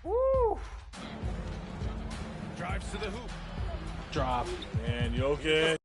Woo! Drives to the hoop. Drop. And Jokic.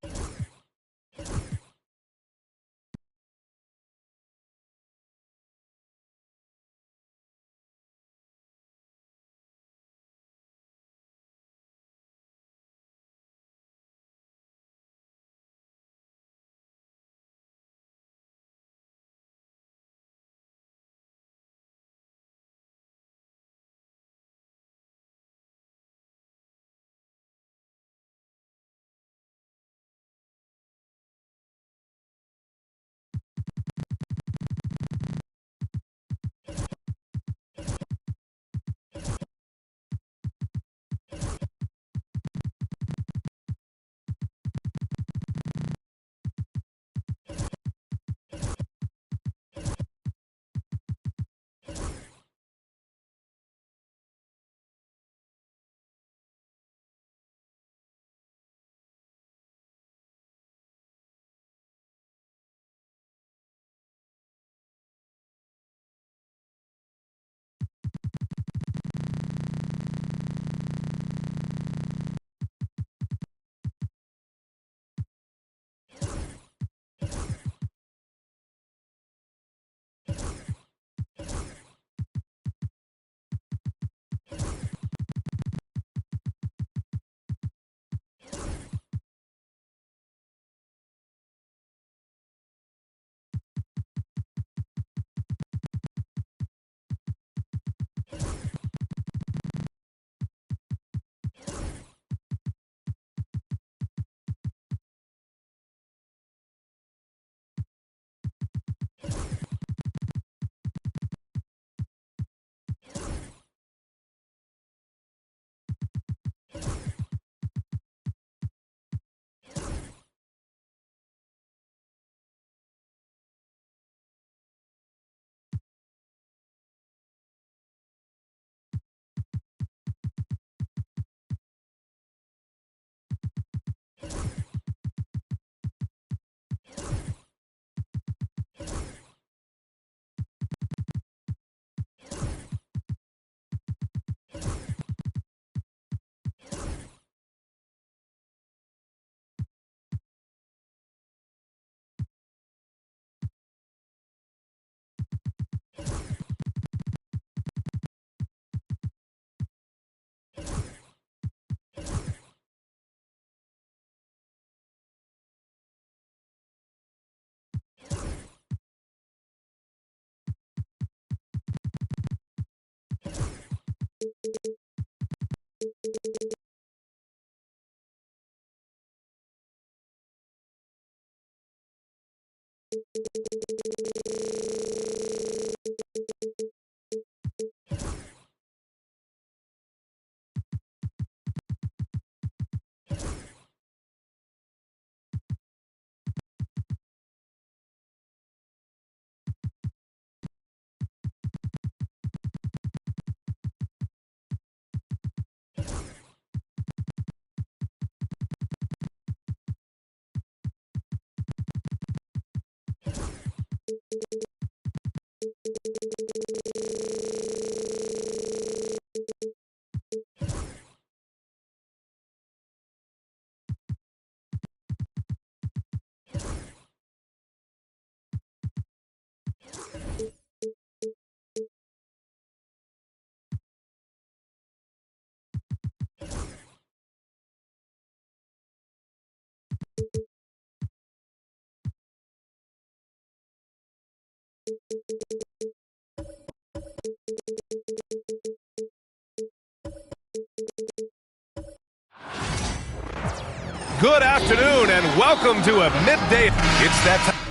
Good afternoon and welcome to a midday. It's that time.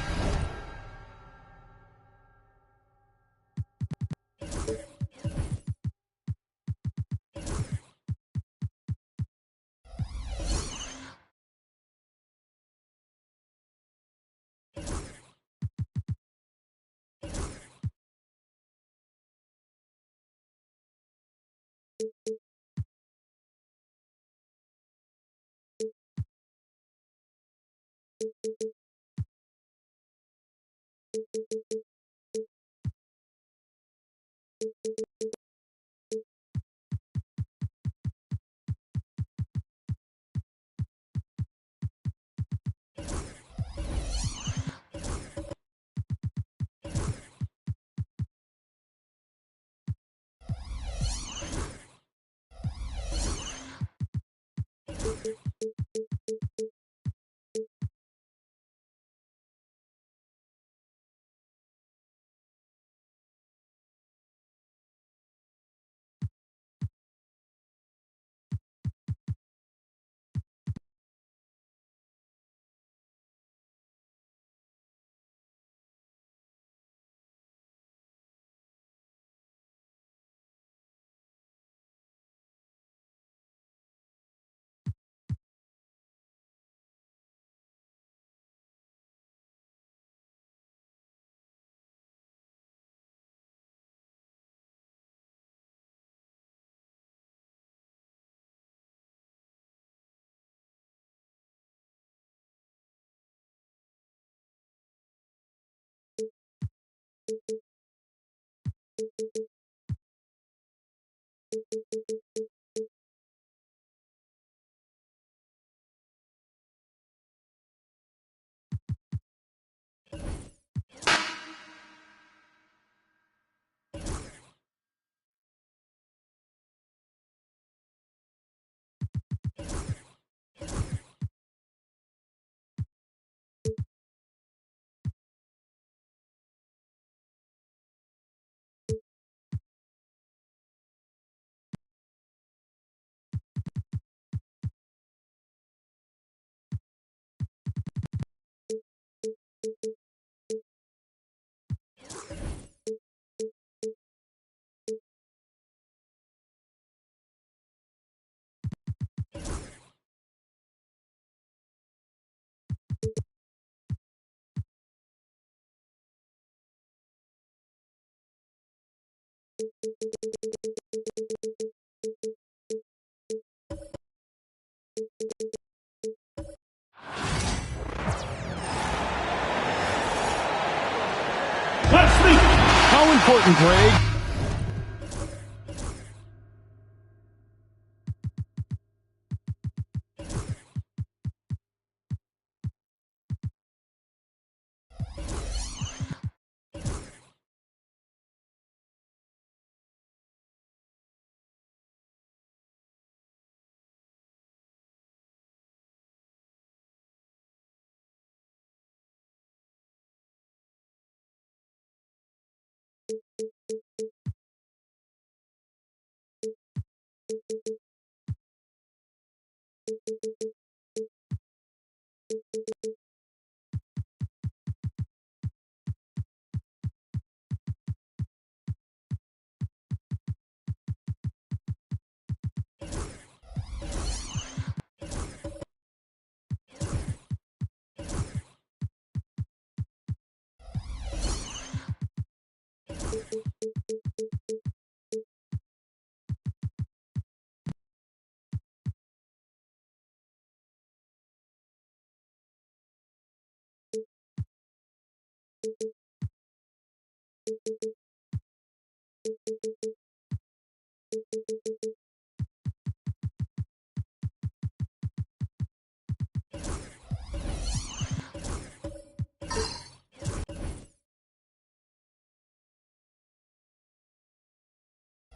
How important, Greg?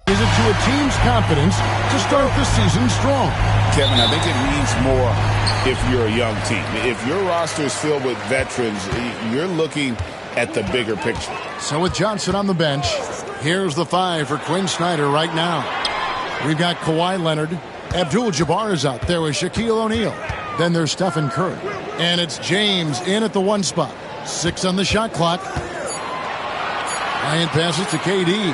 Is it to a team's confidence to start the season strong? Kevin, I think it means more if you're a young team. If your roster is filled with veterans, you're looking at the bigger picture. So with Johnson on the bench, here's the 5 for Quinn Snyder right now. We've got Kawhi Leonard. Abdul-Jabbar is out there with Shaquille O'Neal. Then there's Stephen Curry. And it's James in at the 1 spot. 6 on the shot clock. Bryant passes to KD.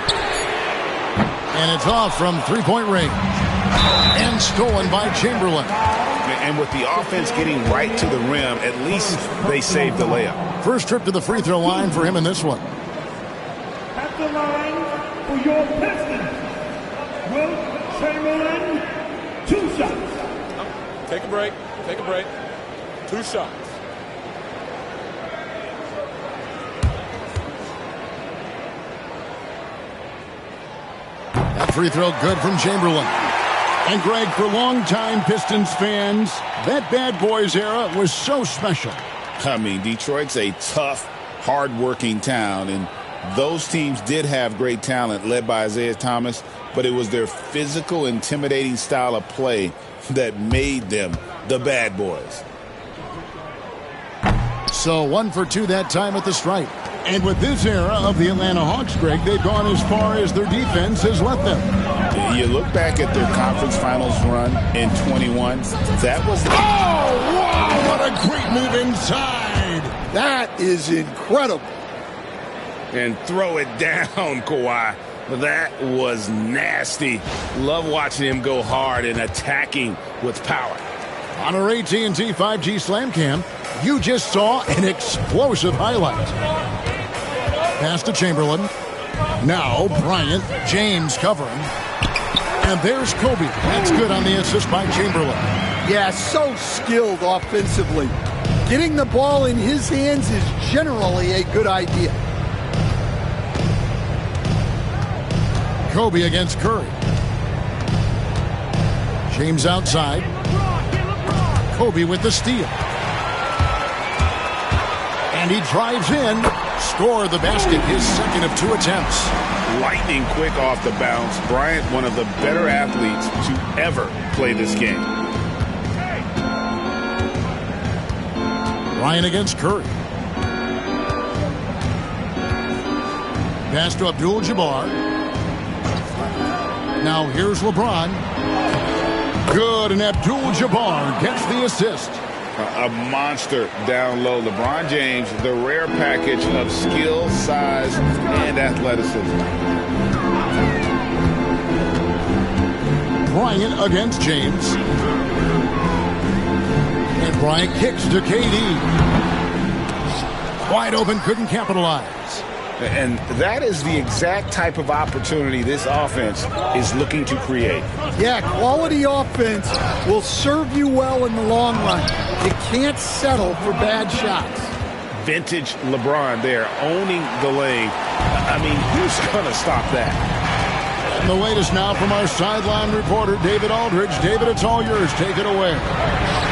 And it's off from three-point range. And stolen by Chamberlain. And with the offense getting right to the rim, at least they saved the layup. First trip to the free throw line for him in this one. At the line for your Pistons, Wilt Chamberlain, 2 shots. Take a break. Take a break. 2 shots. That free throw good from Chamberlain. And Greg, for longtime Pistons fans, that Bad Boys era was so special. I mean, Detroit's a tough, hard-working town, and those teams did have great talent led by Isaiah Thomas, but it was their physical, intimidating style of play that made them the Bad Boys. So 1 for 2 that time at the stripe. And with this era of the Atlanta Hawks, Greg, they've gone as far as their defense has let them. You look back at their conference finals run in 21. That was... Oh, wow, what a great move inside. That is incredible. And throw it down, Kawhi. That was nasty. Love watching him go hard and attacking with power. On our AT&T 5G Slam Cam, you just saw an explosive highlight. Pass to Chamberlain. Now Bryant, James covering. And there's Kobe. That's good on the assist by Chamberlain. Yeah, so skilled offensively. Getting the ball in his hands is generally a good idea. Kobe against Curry. James outside. Kobe with the steal. And he drives in. Score the basket, his second of 2 attempts. Lightning quick off the bounce. Bryant, one of the better athletes to ever play this game. Bryant against Curry. Pass to Abdul-Jabbar. Now here's LeBron. Good, and Abdul-Jabbar gets the assist. A monster down low. LeBron James, the rare package of skill, size, and athleticism. Bryant against James. And Bryant kicks to KD. Wide open, couldn't capitalize. And that is the exact type of opportunity this offense is looking to create. Yeah, quality offense will serve you well in the long run. You can't settle for bad shots. Vintage LeBron there, owning the lane. I mean, who's going to stop that? And the latest now from our sideline reporter, David Aldridge. David, it's all yours. Take it away.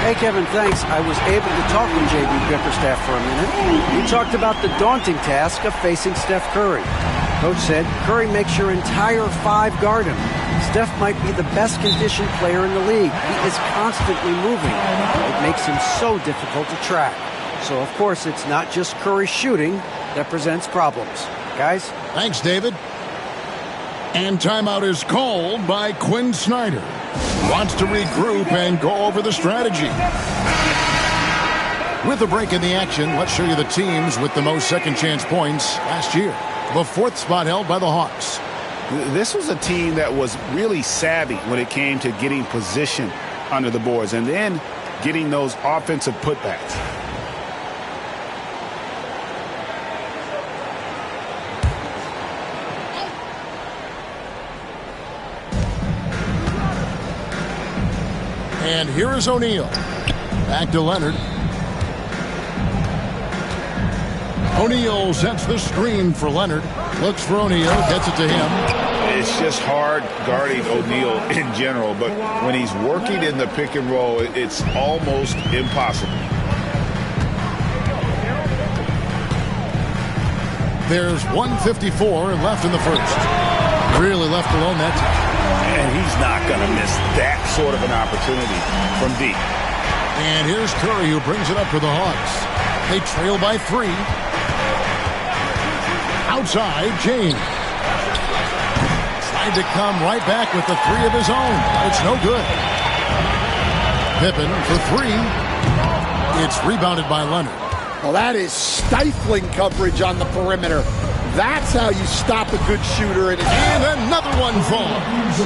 Hey, Kevin, thanks. I was able to talk with J.B. Bickerstaff for a minute. He talked about the daunting task of facing Steph Curry. Coach said Curry makes your entire 5 guard him. Steph might be the best conditioned player in the league. He is constantly moving. It makes him so difficult to track. So, of course, it's not just Curry shooting that presents problems. Guys? Thanks, David. And timeout is called by Quinn Snyder. Wants to regroup and go over the strategy. With a break in the action, let's show you the teams with the most second chance points last year. The 4th spot held by the Hawks. This was a team that was really savvy when it came to getting position under the boards and then getting those offensive putbacks. And here is O'Neal. Back to Leonard. O'Neal sets the screen for Leonard. Looks for O'Neal, gets it to him. It's just hard guarding O'Neal in general, but when he's working in the pick and roll, it's almost impossible. There's 1:54 left in the first. Really left alone that time. And he's not going to miss that sort of an opportunity from deep. And here's Curry, who brings it up for the Hawks. They trail by 3. Outside, James. Tried to come right back with the 3 of his own. It's no good. Pippen for 3. It's rebounded by Leonard. Well, that is stifling coverage on the perimeter. That's how you stop a good shooter. And another one falls.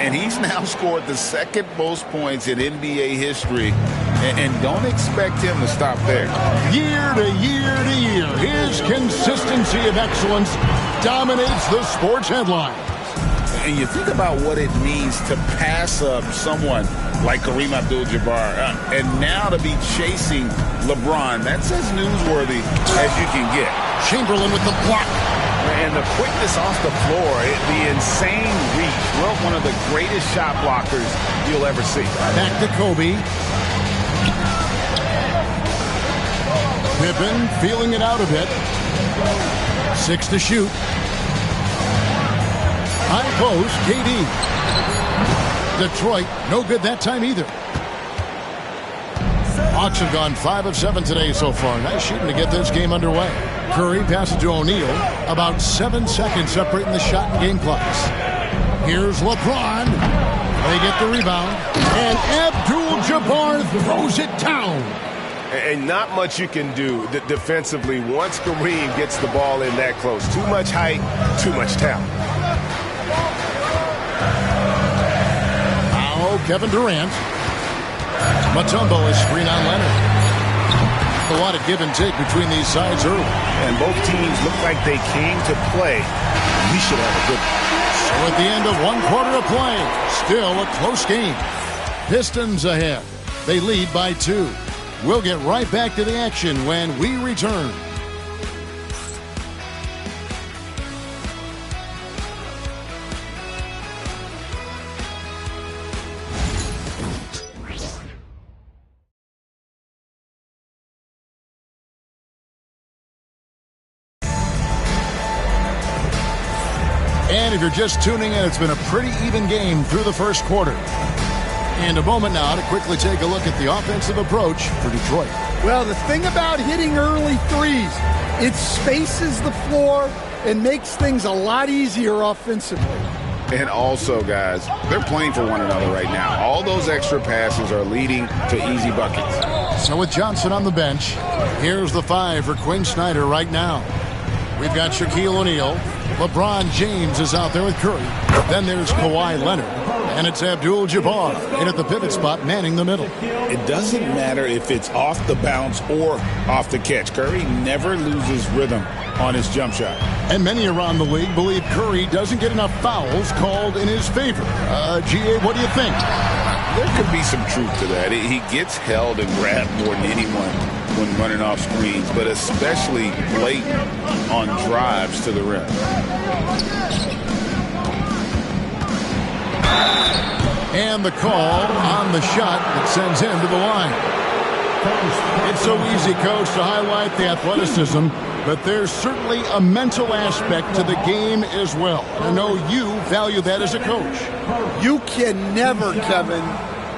And he's now scored the 2nd most points in NBA history. And don't expect him to stop there. Year to year to year, his consistency of excellence dominates the sports headlines. And you think about what it means to pass up someone like Kareem Abdul-Jabbar. And now to be chasing LeBron, that's as newsworthy as you can get. Chamberlain with the block. And the quickness off the floor, the insane reach. Well, one of the greatest shot blockers you'll ever see. Back to Kobe. Pippen feeling it out a bit. 6 to shoot. High post, KD. Detroit, no good that time either. Hawks have gone 5 of 7 today so far. Nice shooting to get this game underway. Curry passes to O'Neal. About 7 seconds separating the shot and game clocks. Here's LeBron. They get the rebound. And Abdul-Jabbar throws it down. And not much you can do defensively once Kareem gets the ball in that close. Too much height, too much talent. Now Kevin Durant. Mutombo is screen on Leonard. A lot of give and take between these sides early. And both teams look like they came to play. We should have a good one. So at the end of 1 quarter of play, still a close game. Pistons ahead. They lead by 2. We'll get right back to the action when we return. And if you're just tuning in, it's been a pretty even game through the first quarter. And a moment now to quickly take a look at the offensive approach for Detroit. Well, the thing about hitting early threes, it spaces the floor and makes things a lot easier offensively. And also, guys, they're playing for one another right now. All those extra passes are leading to easy buckets. So with Johnson on the bench, here's the 5 for Quinn Snyder right now. We've got Shaquille O'Neal. LeBron James is out there with Curry. Then there's Kawhi Leonard. And it's Abdul-Jabbar in at the pivot spot, manning the middle. It doesn't matter if it's off the bounce or off the catch. Curry never loses rhythm on his jump shot. And many around the league believe Curry doesn't get enough fouls called in his favor. G.A., what do you think? There could be some truth to that. He gets held and grabbed more than anyone when running off screens, but especially late on drives to the rim. And the call on the shot that sends him to the line. It's so easy, Coach, to highlight the athleticism, but there's certainly a mental aspect to the game as well. I know you value that as a coach. You can never, Kevin,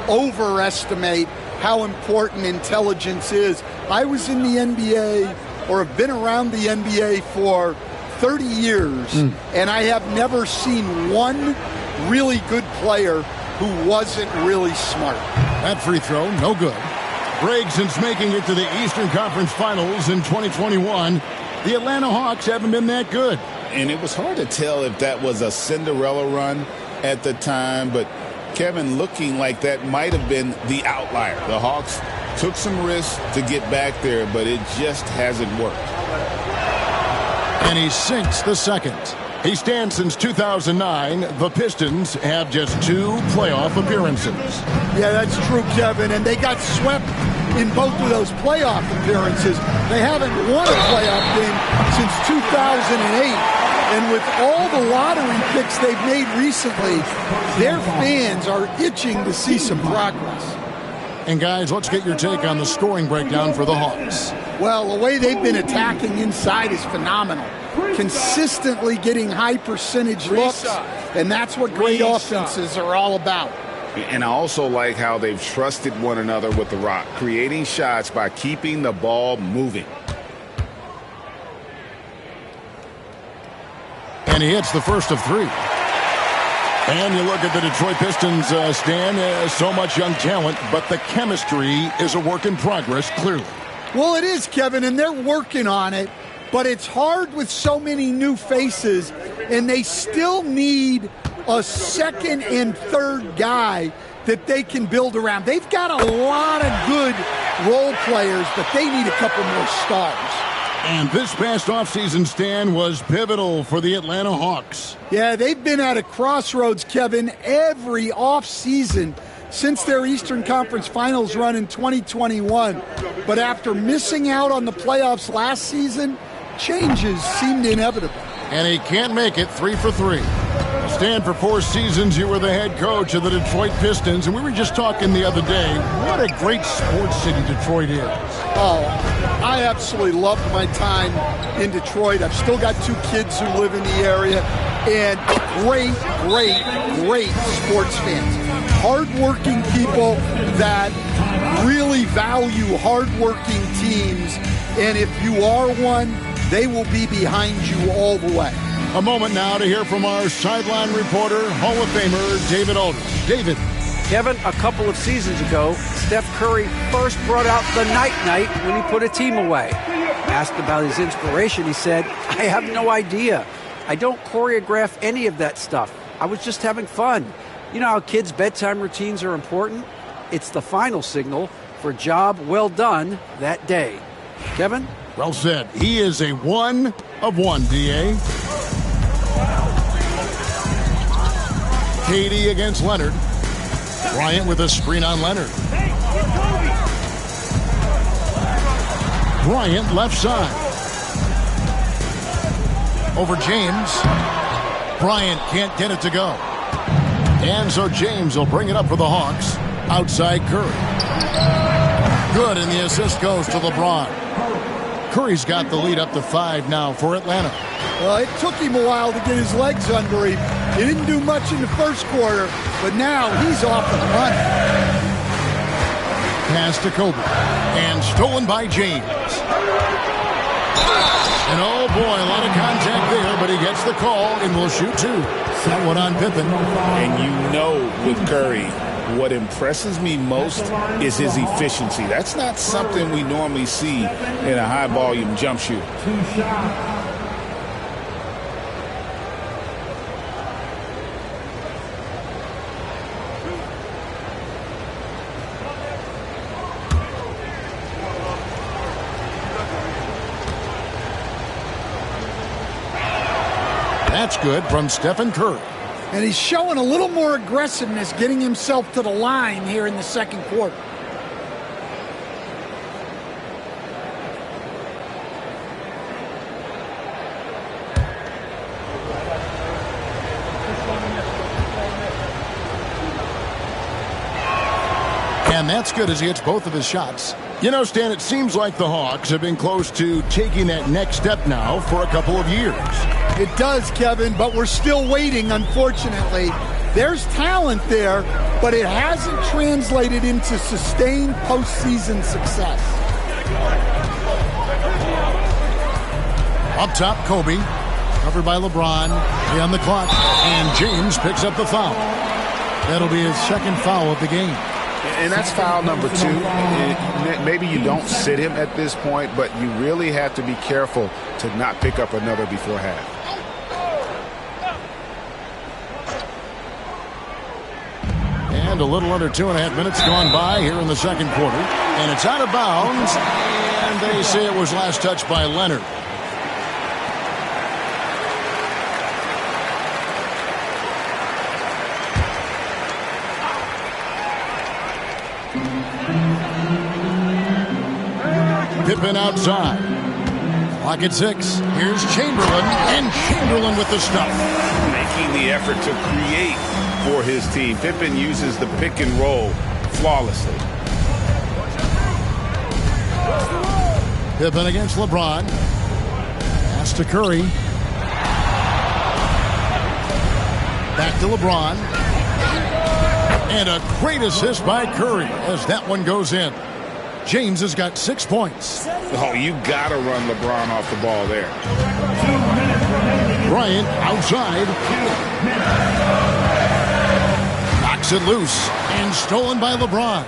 overestimate how important intelligence is. I was in the NBA, or have been around the NBA for 30 years, and I have never seen one really good player who wasn't really smart. That free throw, no good. Briggs, since making it to the Eastern Conference Finals in 2021, the Atlanta Hawks haven't been that good. And it was hard to tell if that was a Cinderella run at the time, but Kevin, looking like that might have been the outlier. The Hawks took some risks to get back there, but it just hasn't worked. And he sinks the second. He stands since 2009. The Pistons have just 2 playoff appearances. Yeah, that's true, Kevin. And they got swept in both of those playoff appearances. They haven't won a playoff game since 2008. And with all the lottery picks they've made recently, their fans are itching to see some progress. And guys, let's get your take on the scoring breakdown for the Hawks. Well, the way they've been attacking inside is phenomenal. Consistently getting high percentage looks, and that's what great offenses are all about. And I also like how they've trusted one another with the rock, creating shots by keeping the ball moving. And he hits the first of 3. And you look at the Detroit Pistons, Stan, so much young talent, but the chemistry is a work in progress, clearly. Well, it is, Kevin, and they're working on it, but it's hard with so many new faces, and they still need a second and third guy that they can build around. They've got a lot of good role players, but they need a couple more stars. And this past offseason, Stan, was pivotal for the Atlanta Hawks. Yeah, they've been at a crossroads, Kevin, every offseason since their Eastern Conference Finals run in 2021. But after missing out on the playoffs last season, changes seemed inevitable. And he can't make it 3 for 3. Stan, for 4 seasons, you were the head coach of the Detroit Pistons, and we were just talking the other day, what a great sports city Detroit is. Oh, I absolutely loved my time in Detroit. I've still got 2 kids who live in the area, and great sports fans. Hardworking people that really value hardworking teams, and if you are one, they will be behind you all the way. A moment now to hear from our sideline reporter, Hall of Famer David Aldridge. David. Kevin, a couple of seasons ago, Steph Curry first brought out the night-night when he put a team away. Asked about his inspiration, he said, I have no idea. I don't choreograph any of that stuff. I was just having fun. You know how kids' bedtime routines are important? It's the final signal for a job well done that day. Kevin? Well said. He is a 1 of 1, D.A. KD against Leonard. Bryant with a screen on Leonard. Bryant left side. Over James. Bryant can't get it to go. And so James will bring it up for the Hawks. Outside Curry. Good, and the assist goes to LeBron. Curry's got the lead up to 5 now for Atlanta. Well, it took him a while to get his legs under him. He didn't do much in the first quarter, but now he's off and running. Pass to Kobe. And stolen by James. And oh boy, a lot of contact there, but he gets the call and will shoot 2. That one on Pippen. And you know with Curry, what impresses me most is his efficiency. That's not something we normally see in a high-volume jump shoot. That's good from Stephen Curry. And he's showing a little more aggressiveness getting himself to the line here in the second quarter. And that's good as he hits both of his shots. You know, Stan, it seems like the Hawks have been close to taking that next step now for a couple of years. It does, Kevin, but we're still waiting, unfortunately. There's talent there, but it hasn't translated into sustained postseason success. Up top, Kobe. Covered by LeBron. 3 on the clock. And James picks up the foul. That'll be his second foul of the game. And that's foul number 2. Maybe you don't sit him at this point, but you really have to be careful to not pick up another before half. And a little under 2.5 minutes gone by here in the second quarter. And it's out of bounds. And they say it was last touched by Leonard. Pippen outside. Clock at 6. Here's Chamberlain. And Chamberlain with the stuff. Making the effort to create for his team. Pippen uses the pick and roll flawlessly. Pippen against LeBron. Pass to Curry. Back to LeBron. And a great assist by Curry as that one goes in. James has got 6 points. Oh, you got to run LeBron off the ball there. Bryant outside. Knocks it loose and stolen by LeBron.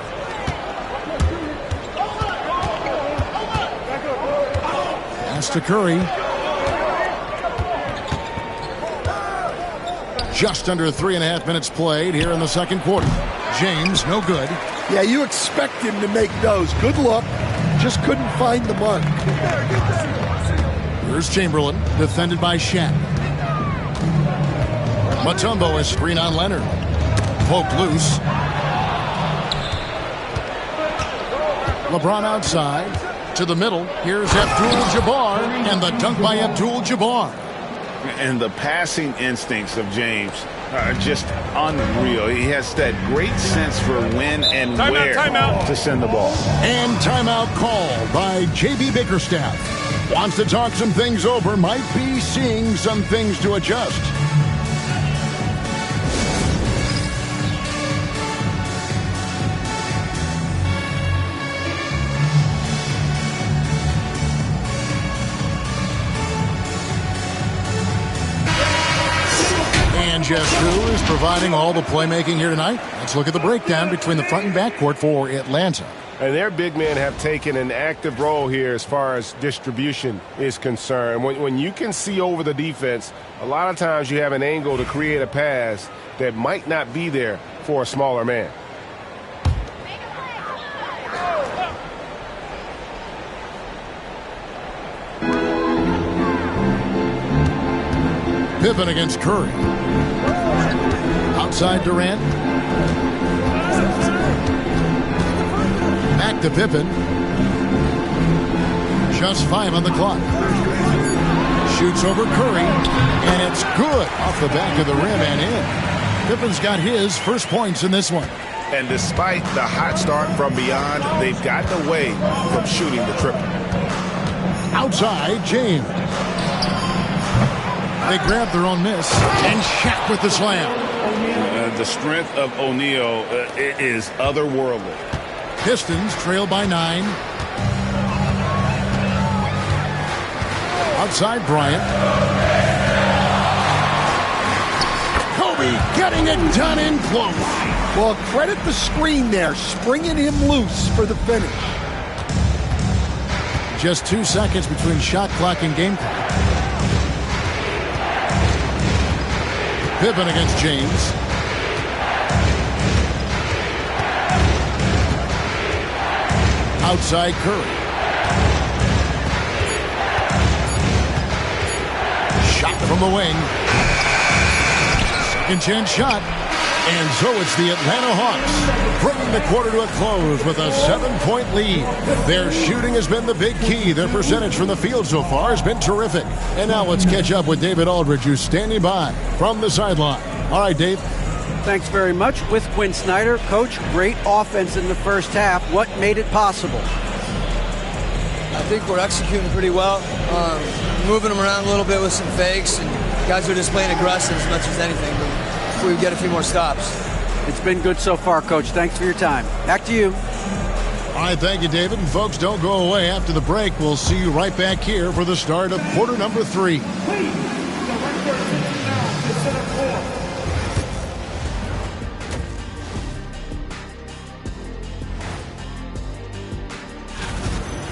Pass to Curry. Just under 3.5 minutes played here in the second quarter. James, no good. Yeah, you expect him to make those. Good luck. Just couldn't find the mark. Here's Chamberlain, defended by Shaq. Mutombo is screen on Leonard. Poked loose. LeBron outside. To the middle. Here's Abdul-Jabbar. And the dunk by Abdul-Jabbar. And the passing instincts of James are just unreal. He has that great sense for when and where to send the ball. And timeout called by J.B. Bickerstaff. Wants to talk some things over. Might be seeing some things to adjust. Just who is providing all the playmaking here tonight? Let's look at the breakdown between the front and backcourt for Atlanta. And their big men have taken an active role here as far as distribution is concerned. When you can see over the defense, a lot of times you have an angle to create a pass that might not be there for a smaller man. Pippen against Curry. Outside Durant. Back to Pippen. Just 5 on the clock. Shoots over Curry. And it's good off the back of the rim and in. Pippen's got his first points in this one. And despite the hot start from beyond, they've gotten away from shooting the triple. Outside, James. They grab their own miss, and Shaq with the slam. The strength of O'Neal is otherworldly. Pistons trail by 9. Outside, Bryant. Kobe getting it done in close. Well, credit the screen there, springing him loose for the finish. Just 2 seconds between shot clock and game clock. Pippen against James. Outside Curry. Shot from the wing. Second chance shot. And so it's the Atlanta Hawks bringing the quarter to a close with a 7-point lead. Their shooting has been the big key. Their percentage from the field so far has been terrific. And now let's catch up with David Aldridge, who's standing by from the sideline. All right, Dave. Thanks very much. With Quinn Snyder, Coach, great offense in the first half. What made it possible? I think we're executing pretty well. Moving them around a little bit with some fakes, and guys are just playing aggressive as much as anything. But if we get a few more stops. It's been good so far, Coach. Thanks for your time. Back to you. All right, thank you, David. And folks, don't go away. After the break, we'll see you right back here for the start of quarter number 3.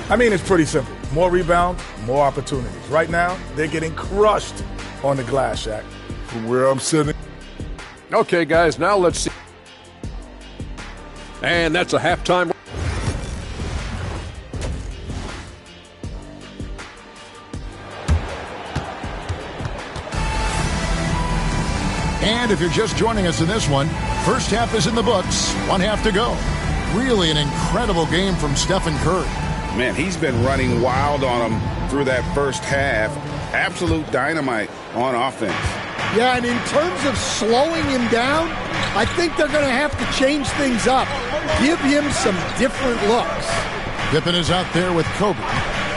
I mean, it's pretty simple. More rebounds, more opportunities. Right now, they're getting crushed on the glass, Shaq. From where I'm sitting. Okay, guys, now let's see. And that's a halftime. And if you're just joining us in this one, first half is in the books. 1 half to go. Really an incredible game from Stephen Curry. Man, he's been running wild on them through that first half. Absolute dynamite on offense. Yeah, and in terms of slowing him down, I think they're going to have to change things up. Give him some different looks. Pippen is out there with Kobe.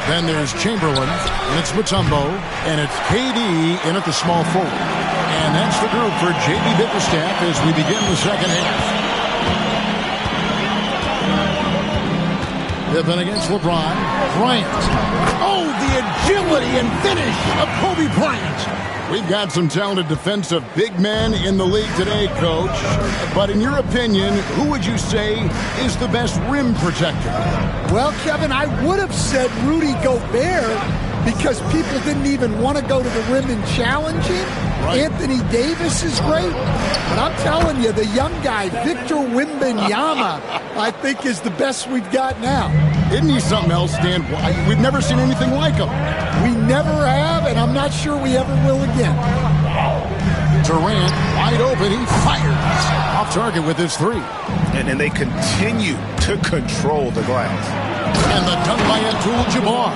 Then there's Chamberlain, and it's Mutombo, and it's KD in at the small forward. And that's the group for J.B. Bickerstaff as we begin the second half. Pippen against LeBron. Bryant. Oh, the agility and finish of Kobe Bryant. We've got some talented defensive big men in the league today, Coach. But in your opinion, who would you say is the best rim protector? Well, Kevin, I would have said Rudy Gobert because people didn't even want to go to the rim and challenge him. Right. Anthony Davis is great. But I'm telling you, the young guy, Victor Wembanyama, I think is the best we've got now. Isn't he something else, Dan? We've never seen anything like him. We never have, and I'm not sure we ever will again. Durant, wide open, he fires. Off target with his 3. And they continue to control the glass. And the dunk by Abdul-Jabbar.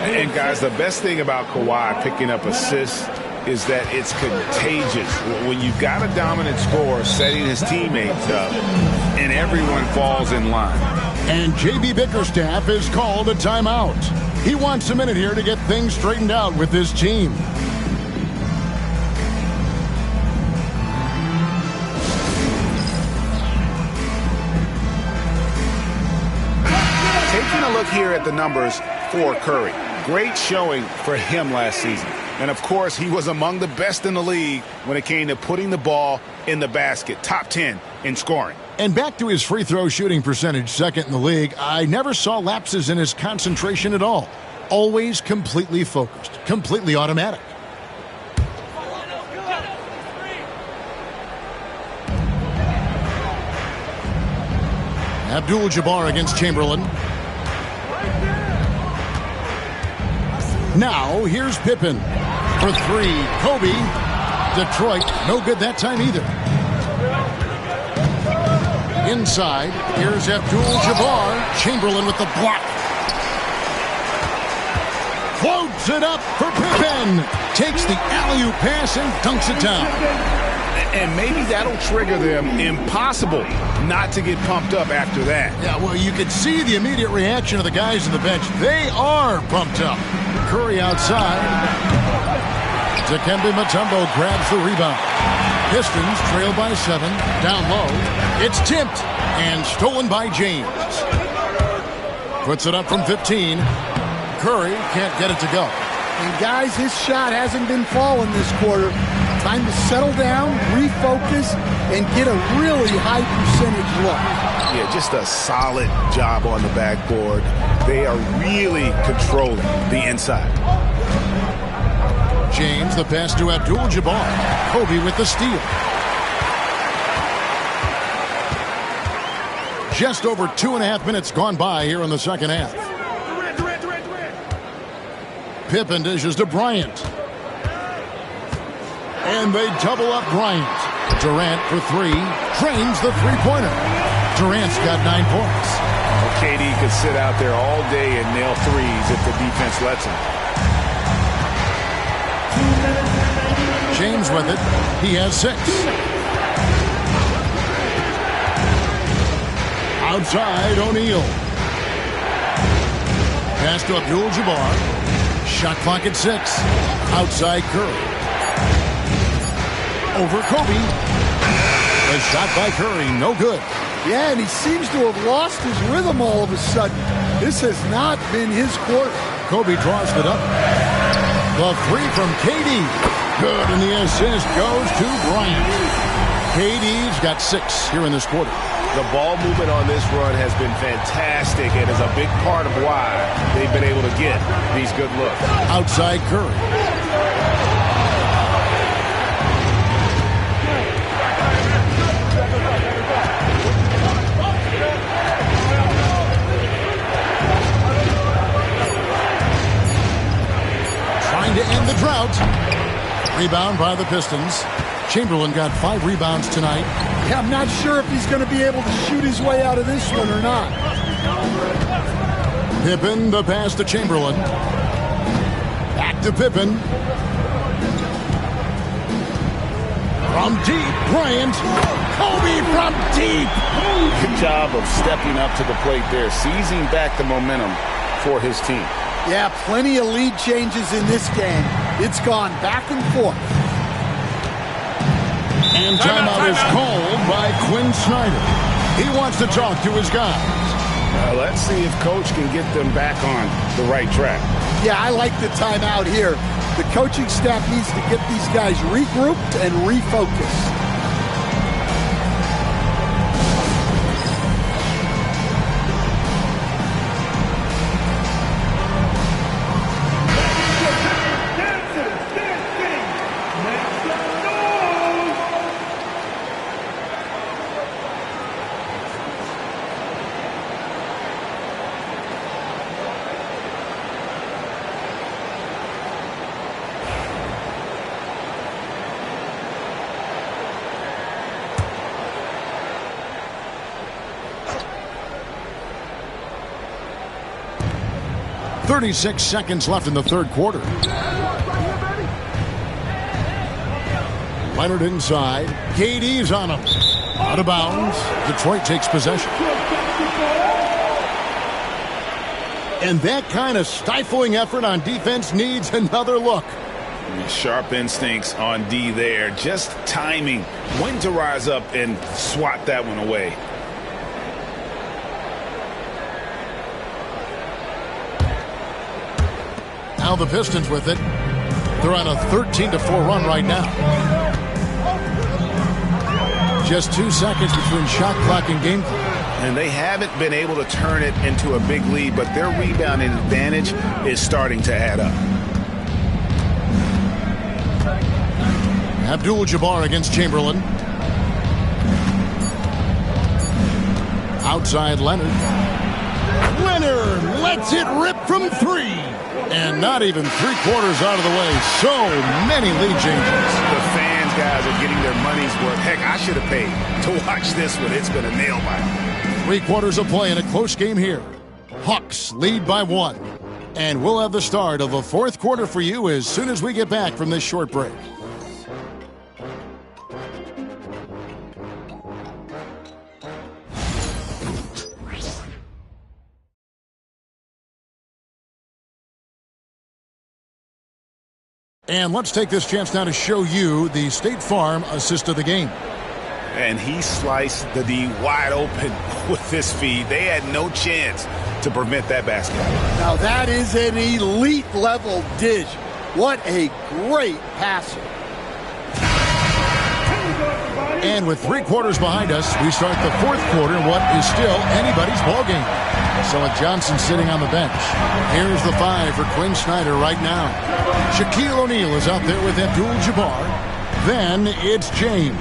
And guys, the best thing about Kawhi picking up assists is that it's contagious. When you've got a dominant scorer setting his teammates up, and everyone falls in line. And J.B. Bickerstaff is called a timeout. He wants a minute here to get things straightened out with his team. Taking a look here at the numbers for Curry. Great showing for him last season. And, of course, he was among the best in the league when it came to putting the ball in the basket. Top 10 in scoring. And back to his free throw shooting percentage, second in the league, I never saw lapses in his concentration at all. Always completely focused, completely automatic. Abdul-Jabbar against Chamberlain. Now, here's Pippen. For 3, Kobe. Detroit, no good that time either. Inside, here's Abdul-Jabbar. Chamberlain with the block. Floats it up for Pippen. Takes the alley-oop pass and dunks it down. And maybe that'll trigger them. Impossible not to get pumped up after that. Yeah, well, you could see the immediate reaction of the guys on the bench. They are pumped up. Curry outside. Dikembe Mutombo grabs the rebound. Pistons trail by 7. Down low. It's tipped and stolen by James. Puts it up from 15. Curry can't get it to go. And guys, his shot hasn't been falling this quarter. Time to settle down, refocus, and get a really high percentage look. Yeah, just a solid job on the backboard. They are really controlling the inside. James, the pass to Abdul-Jabbar. Kobe with the steal. Just over 2.5 minutes gone by here in the second half. Pippen dishes to Bryant. And they double up Bryant. Durant for 3. Drains the three-pointer. Durant's got 9 points. Well, KD could sit out there all day and nail threes if the defense lets him. James with it. He has 6. Outside, O'Neal. Pass to Abdul-Jabbar. Shot clock at 6. Outside Curry. Over Kobe. A shot by Curry, no good. Yeah, and he seems to have lost his rhythm all of a sudden. This has not been his quarter. Kobe draws it up. The 3 from KD. Good, and the assist goes to Bryant. KD's got 6 here in this quarter. The ball movement on this run has been fantastic and is a big part of why they've been able to get these good looks. Outside Curry. Trying to end the drought. Rebound by the Pistons. Chamberlain got 5 rebounds tonight. Yeah, I'm not sure if he's going to be able to shoot his way out of this one or not. Pippen, the pass to Chamberlain. Back to Pippen. From deep, Bryant. Kobe from deep. Good job of stepping up to the plate there, seizing back the momentum for his team. Yeah, plenty of lead changes in this game. It's gone back and forth. And timeout is called by Quinn Snyder. He wants to talk to his guys. Well, let's see if Coach can get them back on the right track. Yeah, I like the timeout here. The coaching staff needs to get these guys regrouped and refocused. .36 seconds left in the third quarter. Leonard inside. KD's on him. Out of bounds. Detroit takes possession. And that kind of stifling effort on defense needs another look. Sharp instincts on D there. Just timing. When to rise up and swat that one away. Now the Pistons with it. They're on a 13-4 run right now. Just 2 seconds between shot clock and game clock. And they haven't been able to turn it into a big lead, but their rebounding advantage is starting to add up. Abdul-Jabbar against Chamberlain. Outside Leonard. Leonard lets it rip from 3. And not even 3/4 out of the way. So many lead changes. The fans, guys, are getting their money's worth. Heck, I should have paid to watch this one. It's been a nail biter. 3/4 of play in a close game here. Hawks lead by 1. And we'll have the start of the fourth quarter for you as soon as we get back from this short break. And let's take this chance now to show you the State Farm assist of the game. And he sliced the D wide open with this feed. They had no chance to prevent that basket. Now that is an elite level dish. What a great passer. And with 3 quarters behind us, we start the 4th quarter in what is still anybody's ball game. So with Johnson sitting on the bench, here's the 5 for Quinn Snyder right now. Shaquille O'Neal is out there with Abdul-Jabbar. Then it's James.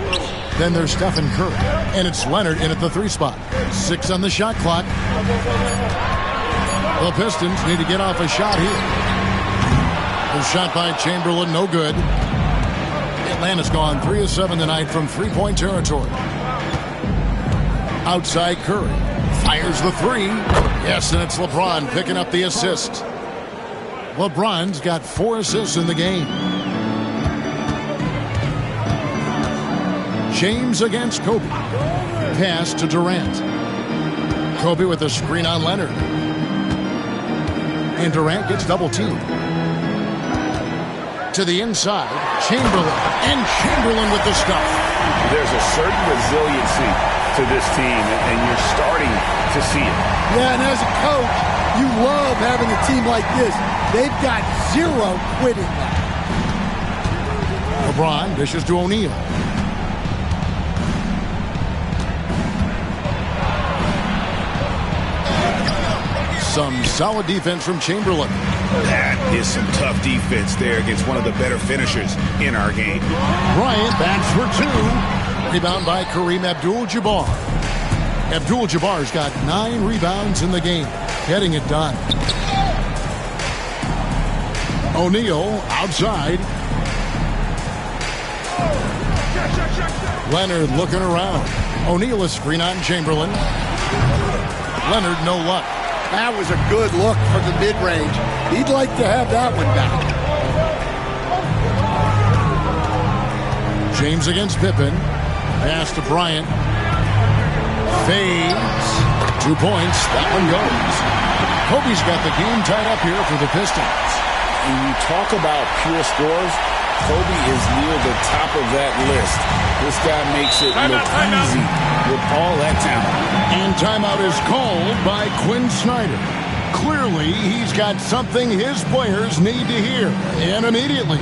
Then there's Stephen Curry. And it's Leonard in at the 3 spot. 6 on the shot clock. The Pistons need to get off a shot here. The shot by Chamberlain, no good. Atlanta's gone 3 of 7 tonight from 3-point territory. Outside Curry. Fires the 3. Yes, and it's LeBron picking up the assist. LeBron's got 4 assists in the game. James against Kobe. Pass to Durant. Kobe with a screen on Leonard. And Durant gets double-teamed. To the inside, Chamberlain. And Chamberlain with the stuff. There's a certain resiliency to this team, and you're starting to see it. Yeah, and as a coach, you love having a team like this. They've got 0 quitting now. LeBron dishes to O'Neal. Some solid defense from Chamberlain. That is some tough defense there against one of the better finishers in our game. Bryant bats for 2. Rebound by Kareem Abdul-Jabbar. Abdul-Jabbar's got 9 rebounds in the game, getting it done. O'Neal outside. Leonard looking around. O'Neal a screen on Chamberlain. Leonard no luck. That was a good look from the mid-range. He'd like to have that one back. James against Pippen. Pass to Bryant. Fades. 2 points. That one goes. Kobe's got the game tied up here for the Pistons. When you talk about pure scores, Kobe is near the top of that list. This guy makes it look easy with all that talent. And timeout is called by Quinn Snyder. Clearly, he's got something his players need to hear, and immediately.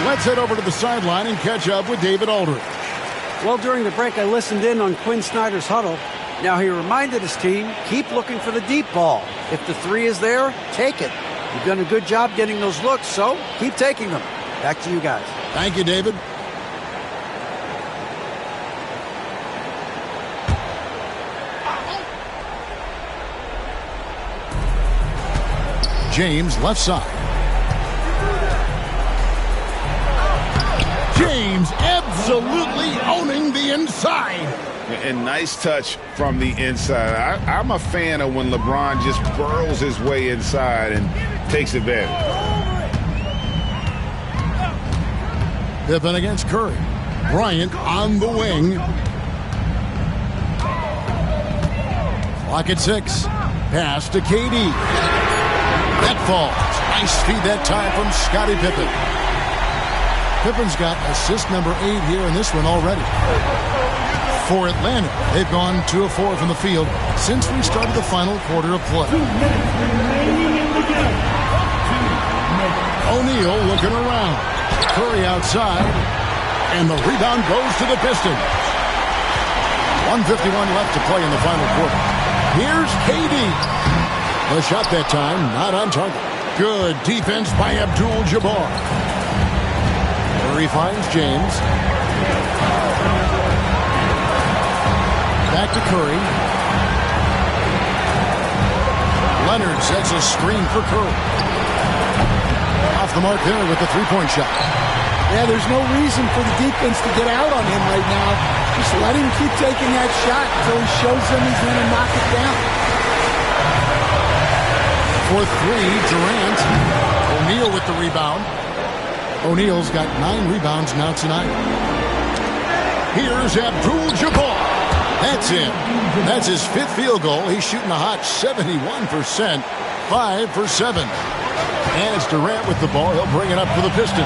Let's head over to the sideline and catch up with David Aldridge. Well, during the break, I listened in on Quinn Snyder's huddle. Now, he reminded his team, keep looking for the deep ball. If the 3 is there, take it. You've done a good job getting those looks, so keep taking them. Back to you guys. Thank you, David. James, left side. James absolutely owning the inside. And nice touch from the inside. I'm a fan of when LeBron just burrows his way inside and takes advantage. Pippen against Curry. Bryant on the wing. Clock at 6. Pass to KD. That falls. Nice feed that time from Scottie Pippen. Pippen's got assist number 8 here in this one already. For Atlanta, they've gone 2 of 4 from the field since we started the final quarter of play. O'Neal looking around. Curry outside. And the rebound goes to the Pistons. 1:51 left to play in the final quarter. Here's KD. The shot that time, not on target. Good defense by Abdul-Jabbar. Curry finds James. Back to Curry. Leonard sets a screen for Curry. Off the mark there with the three-point shot. Yeah, there's no reason for the defense to get out on him right now. Just let him keep taking that shot until he shows them he's going to knock it down. For three, Durant. O'Neal with the rebound. O'Neal's got 9 rebounds now tonight. Here's Abdul-Jabbar. That's him. That's his 5th field goal. He's shooting a hot 71%. 5 for 7. And it's Durant with the ball. He'll bring it up for the Pistons.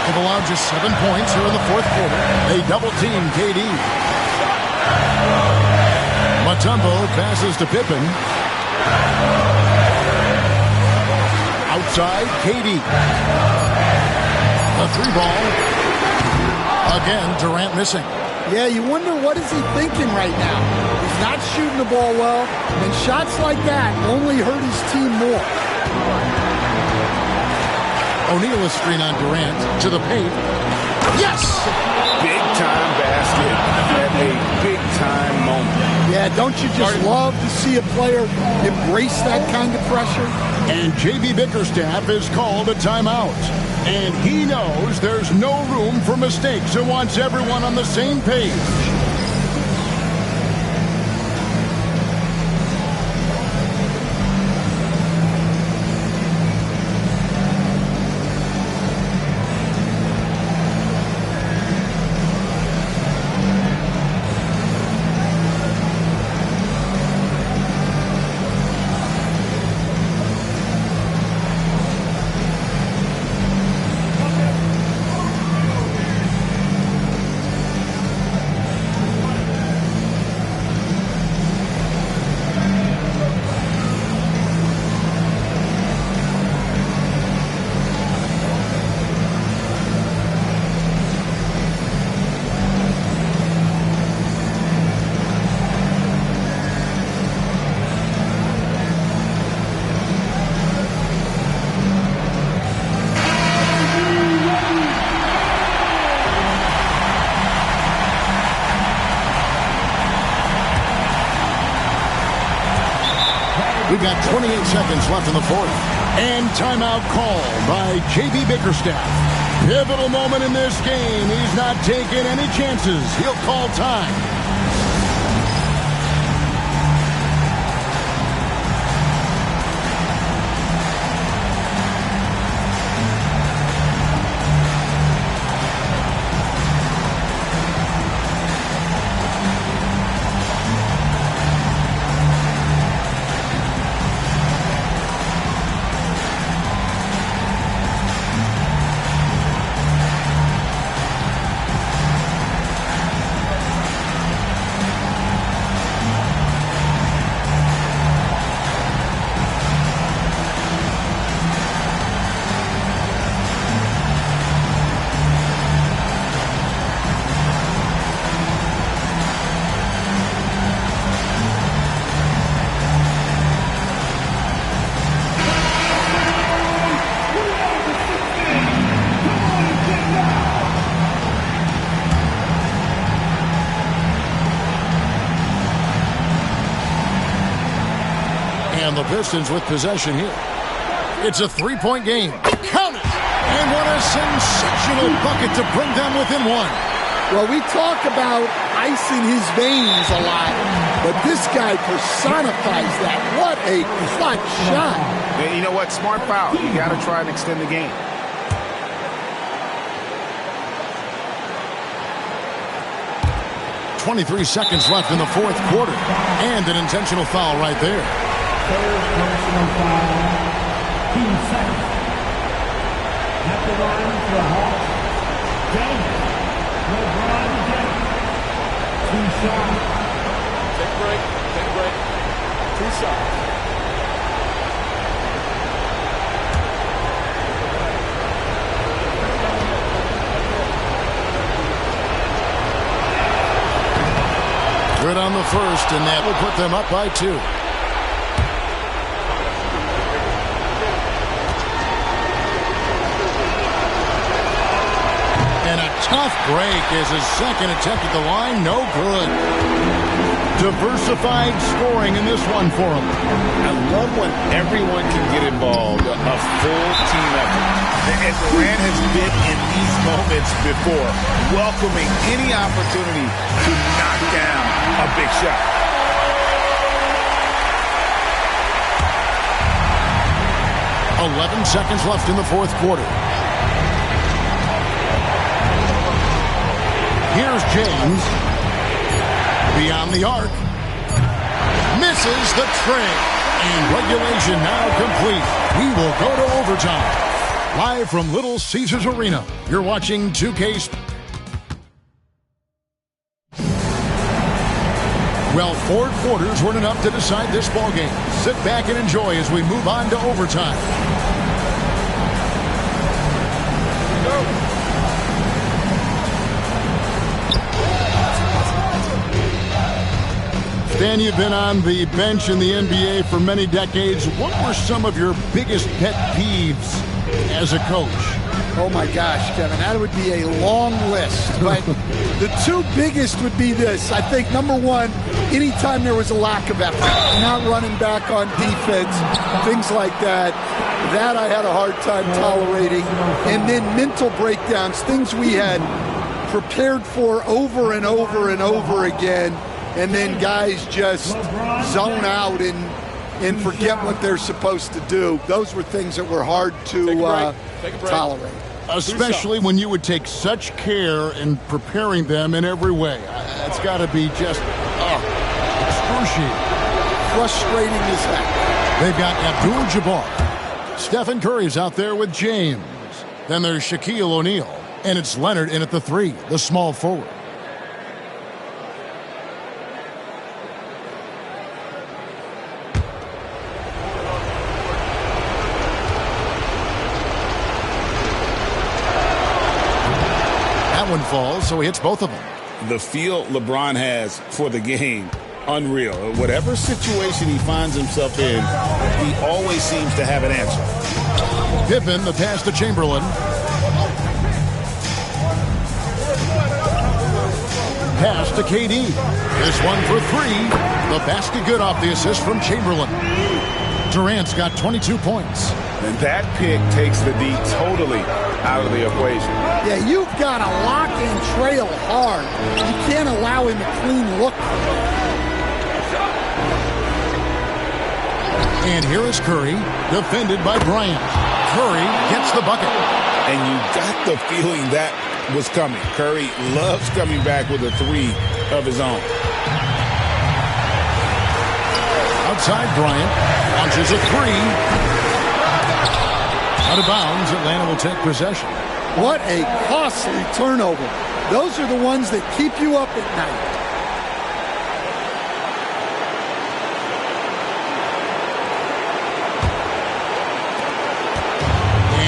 They've allowed just 7 points here in the 4th quarter. They double-team KD. Mutombo passes to Pippen. Outside, KD. The 3 ball. Again, Durant missing. Yeah, you wonder what is he thinking right now. He's not shooting the ball well, and shots like that only hurt his team more. O'Neal is screen on Durant to the paint. Yes! Big-time basket at a big-time moment. Yeah, don't you just love to see a player embrace that kind of pressure? And J.B. Bickerstaff is called a timeout. And he knows there's no room for mistakes and wants everyone on the same page. We've got 28 seconds left in the 4th. And timeout called by J.B. Bickerstaff. Pivotal moment in this game. He's not taking any chances. He'll call time. The Pistons with possession here. It's a 3-point game. Count it! And what a sensational bucket to bring them within 1. Well, we talk about icing his veins a lot, but this guy personifies that. What a clutch shot. And you know what? Smart foul. You got to try and extend the game. .23 seconds left in the 4th quarter. And an intentional foul right there. Third personal foul, 2 seconds. At the line for the Hawks, James, LeBron James, 2 shots. Take a break, 2 shots. Good on the first, and that will put them up by 2. And a tough break is his second attempt at the line. No good. Diversified scoring in this one for him. I love when everyone can get involved, a full team effort. And Durant has been in moments before, welcoming any opportunity to knock down a big shot. Seconds left in the fourth quarter. Here's James. Beyond the arc. Misses the tray. And regulation now complete. We will go to overtime. Live from Little Caesars Arena, you're watching 2K. Well, 4 quarters weren't enough to decide this ballgame. Sit back and enjoy as we move on to overtime. Stan, you've been on the bench in the NBA for many decades. What were some of your biggest pet peeves as a coach? Oh my gosh, Kevin, that would be a long list. But the 2 biggest would be this. I think, number one, anytime there was a lack of effort, not running back on defense, things like that, that I had a hard time tolerating. And then mental breakdowns, things we had prepared for over and over and over again, and then guys just zone out and forget what they're supposed to do. Those were things that were hard to tolerate. Especially when you would take such care in preparing them in every way. It's got to be just excruciating. Frustrating as heck. They've got Abdul-Jabbar. Stephen Curry's out there with James. Then there's Shaquille O'Neal. And it's Leonard in at the 3, the small forward. One falls, so he hits both of them. The feel LeBron has for the game, unreal. Whatever situation he finds himself in, he always seems to have an answer. Pippen, the pass to Chamberlain. Pass to KD. This one for 3. The basket good off the assist from Chamberlain. Durant's got 22 points. And that pick takes the D totally out of the equation. Yeah, you've got to lock and trail hard. You can't allow him a clean look. And here is Curry, defended by Bryant. Curry gets the bucket. And you got the feeling that was coming. Curry loves coming back with a 3 of his own. Outside Bryant, launches a 3. Out of bounds, Atlanta will take possession. What a costly turnover. Those are the ones that keep you up at night.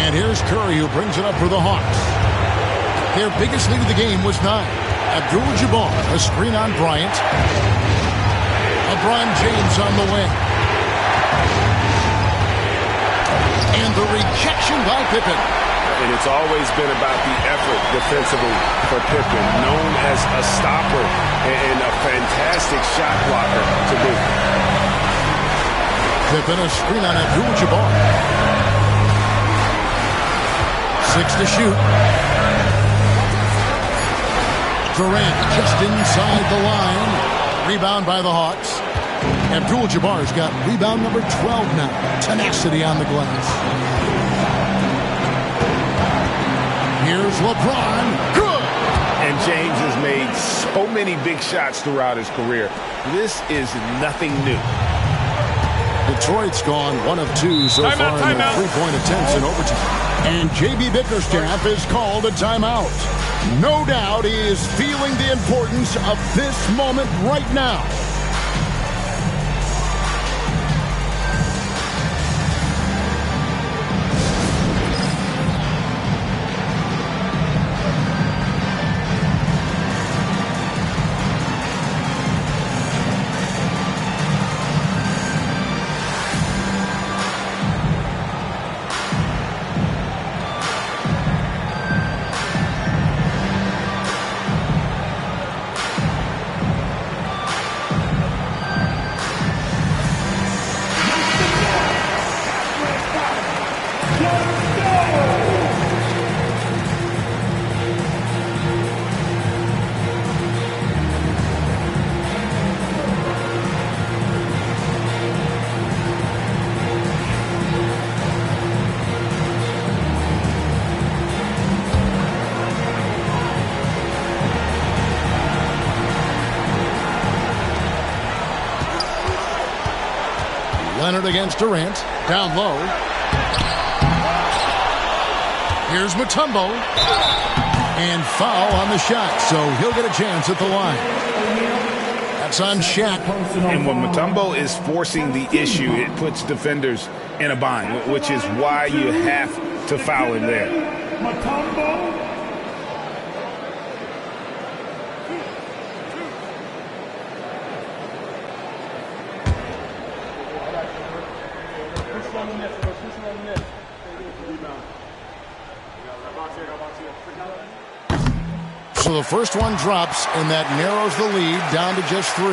And here's Curry, who brings it up for the Hawks. Their biggest lead of the game was 9. Abdul-Jabbar, a screen on Bryant. LeBron James on the wing. And the rejection by Pippen. And it's always been about the effort defensively for Pippen, known as a stopper and a fantastic shot blocker to boot. Pippen, a screen on Abdul-Jabbar. 6 to shoot. Durant just inside the line. Rebound by the Hawks. Abdul-Jabbar's got rebound number 12 now. Tenacity on the glass. Here's LeBron. Good! And James has made so many big shots throughout his career. This is nothing new. Detroit's gone 1 of 2 so far in their 3-point attempts in overtime. And J.B. Bickerstaff has called a timeout. No doubt he is feeling the importance of this moment right now. Leonard against Durant. Down low. Here's Mutombo. And foul on the shot, so he'll get a chance at the line. That's on Shaq. And when Mutombo is forcing the issue, it puts defenders in a bind, which is why you have to foul him there. Mutombo. So the first one drops, and that narrows the lead down to just 3.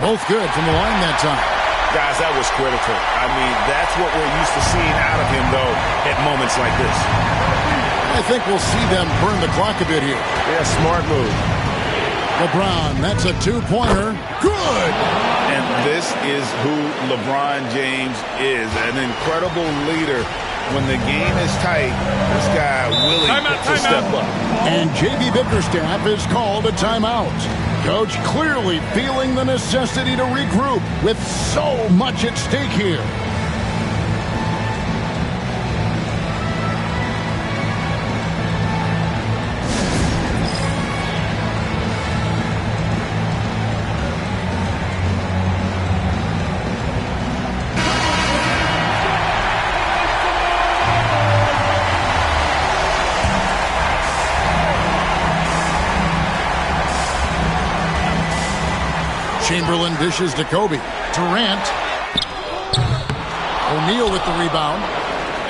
Both good from the line that time. Guys, that was critical. I mean, that's what we're used to seeing out of him, though, at moments like this. I think we'll see them burn the clock a bit here. Yeah, smart move. LeBron, that's a 2-pointer. Good! And this is who LeBron James is, an incredible leader. When the game is tight, this guy willing to step up. And J.B. Bickerstaff is called a timeout. Coach clearly feeling the necessity to regroup with so much at stake here. Chamberlain dishes to Kobe. Durant. O'Neal with the rebound.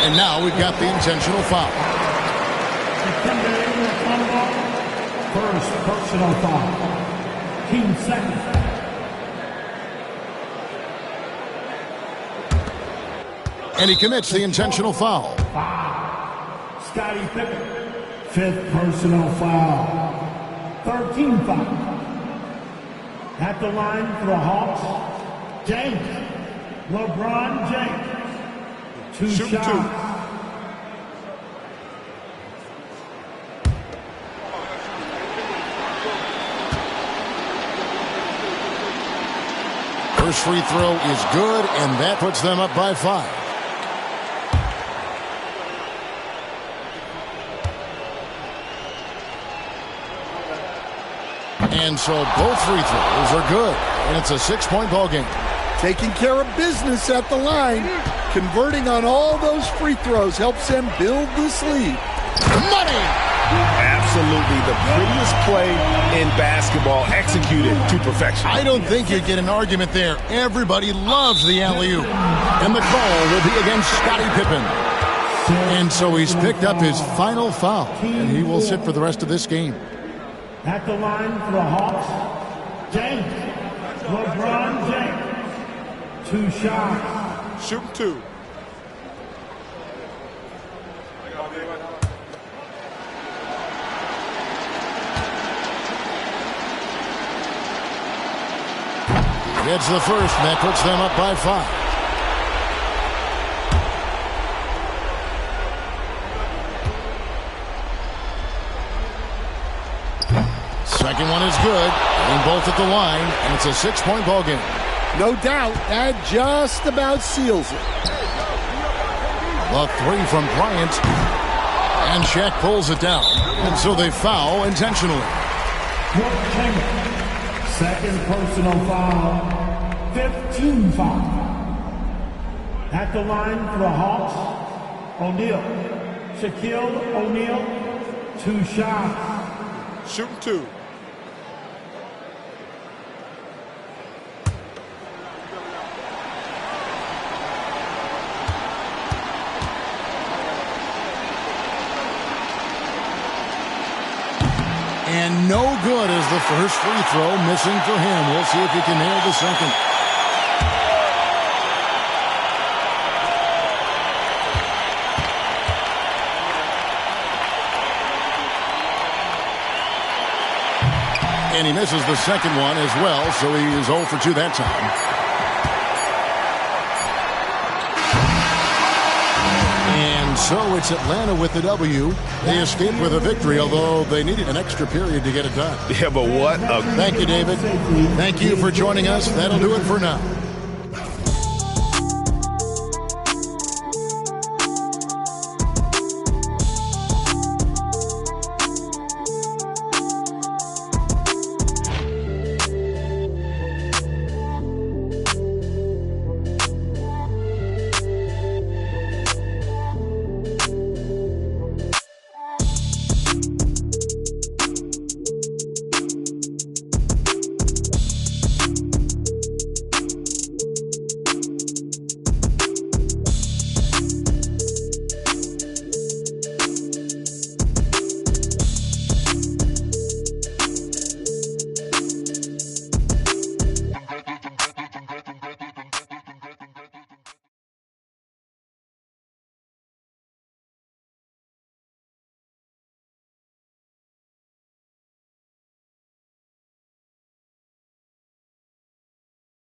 And now we've got the intentional foul. First personal foul. Team second. And he commits the intentional foul. Scottie Pippen. Fifth personal foul. 13 foul. At the line for the Hawks, James. LeBron James. Two shots. First free throw is good, and that puts them up by 5. And so both free throws are good, and it's a 6-point ball game. Taking care of business at the line. Converting on all those free throws helps them build this lead. Money! Absolutely the prettiest play in basketball, executed to perfection. I don't think you'd get an argument there. Everybody loves the alley-oop. And the call will be against Scottie Pippen. And so he's picked up his final foul, and he will sit for the rest of this game. At the line for the Hawks, James. LeBron James. Two shots. Shoot 2. Gets the first, and that puts them up by 5. Second one is good, and both at the line, and it's a 6-point ball game. No doubt, that just about seals it. The 3 from Bryant, and Shaq pulls it down, and so they foul intentionally. Second personal foul, 15 foul. At the line for the Hawks, O'Neal. Shaquille O'Neal, 2 shots. Shoot 2. And no good as the first free throw, missing for him. We'll see if he can nail the second. And he misses the second one as well, so he is 0 for 2 that time. And so it's Atlanta with the W. They escaped with a victory, although they needed an extra period to get it done. Yeah, but what a... Thank you, David. Thank you for joining us. That'll do it for now.